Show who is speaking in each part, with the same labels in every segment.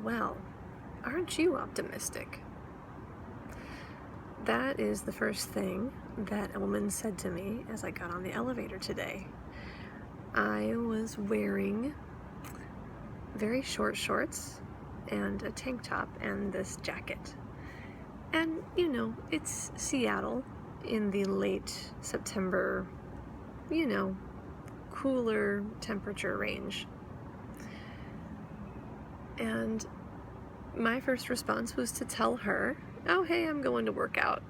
Speaker 1: Well, aren't you optimistic? That is the first thing that a woman said to me as I got on the elevator today. I was wearing very short shorts and a tank top and this jacket. And, it's Seattle in the late September, cooler temperature range. And my first response was to tell her, oh, hey, I'm going to work out,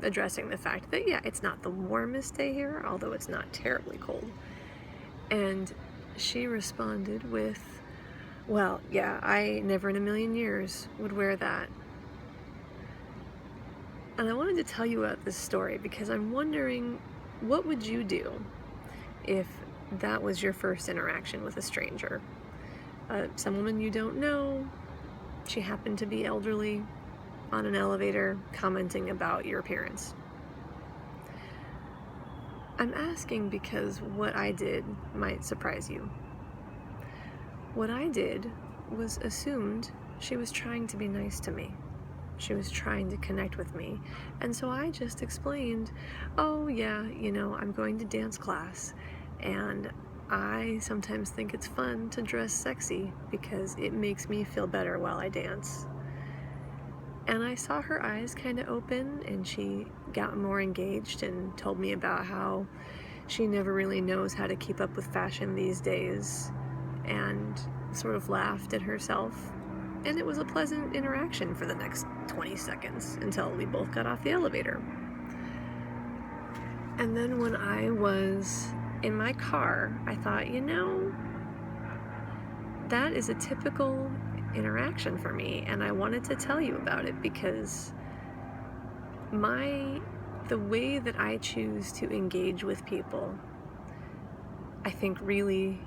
Speaker 1: addressing the fact that, yeah, it's not the warmest day here, although it's not terribly cold. And she responded with, well, yeah, I never in a million years would wear that. And I wanted to tell you about this story because I'm wondering, what would you do if that was your first interaction with a stranger? Some woman you don't know, she happened to be elderly, on an elevator commenting about your appearance. I'm asking because what I did might surprise you. What I did was assumed she was trying to be nice to me. She was trying to connect with me. And so I just explained, oh yeah, I'm going to dance class and I sometimes think it's fun to dress sexy because it makes me feel better while I dance. And I saw her eyes kind of open and she got more engaged and told me about how she never really knows how to keep up with fashion these days and sort of laughed at herself. And it was a pleasant interaction for the next 20 seconds until we both got off the elevator. And then when I was in my car, I thought, that is a typical interaction for me, and I wanted to tell you about it because the way that I choose to engage with people, I think really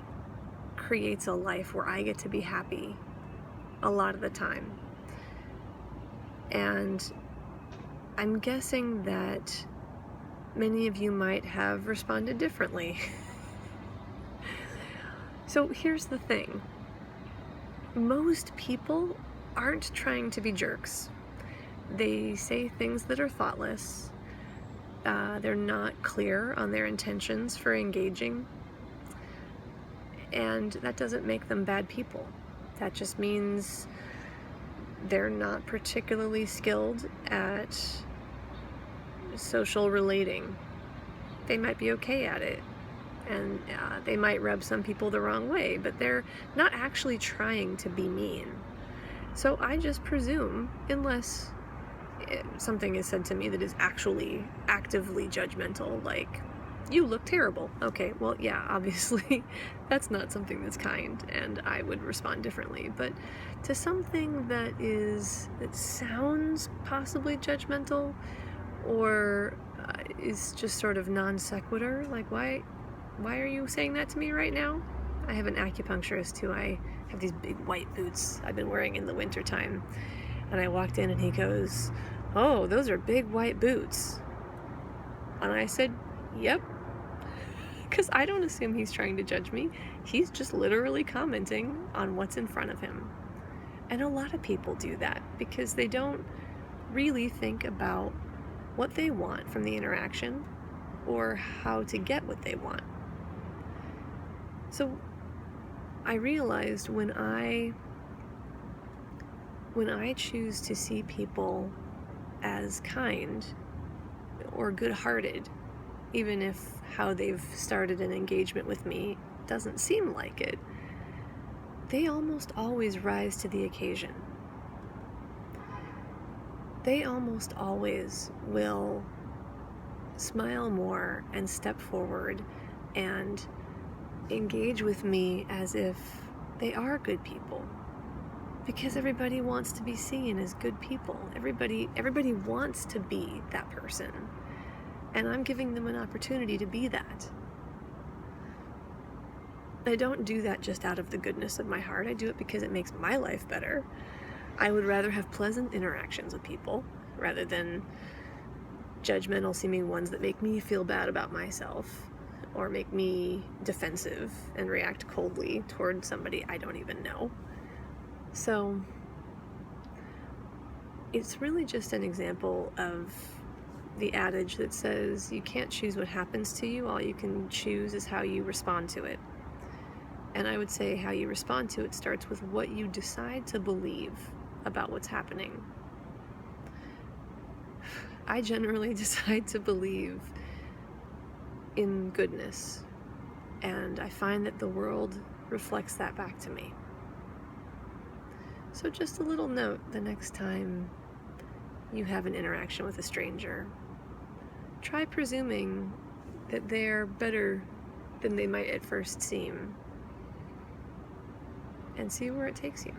Speaker 1: creates a life where I get to be happy a lot of the time. And I'm guessing that many of you might have responded differently. So here's the thing. Most people aren't trying to be jerks. They say things that are thoughtless. They're not clear on their intentions for engaging. And that doesn't make them bad people. That just means they're not particularly skilled at social relating. They might be okay at it, and they might rub some people the wrong way, but they're not actually trying to be mean. So I just presume, unless something is said to me that is actually actively judgmental, like, you look terrible. Okay, well, yeah, obviously that's not something that's kind, and I would respond differently. But to something that sounds possibly judgmental, or is just sort of non sequitur, like, why are you saying that to me right now? I have an acupuncturist who I have these big white boots I've been wearing in the wintertime, and I walked in and he goes, oh, those are big white boots. And I said, yep. Because I don't assume he's trying to judge me. He's just literally commenting on what's in front of him. And a lot of people do that because they don't really think about what they want from the interaction or how to get what they want. So I realized when I choose to see people as kind or good-hearted, even if how they've started an engagement with me doesn't seem like it, they almost always rise to the occasion. They almost always will smile more and step forward and engage with me as if they are good people. Because everybody wants to be seen as good people. Everybody wants to be that person. And I'm giving them an opportunity to be that. I don't do that just out of the goodness of my heart. I do it because it makes my life better. I would rather have pleasant interactions with people rather than judgmental seeming ones that make me feel bad about myself or make me defensive and react coldly toward somebody I don't even know. So it's really just an example of the adage that says you can't choose what happens to you, all you can choose is how you respond to it. And I would say how you respond to it starts with what you decide to believe about what's happening. I generally decide to believe in goodness, and I find that the world reflects that back to me. So just a little note the next time you have an interaction with a stranger. Try presuming that they're better than they might at first seem, and see where it takes you.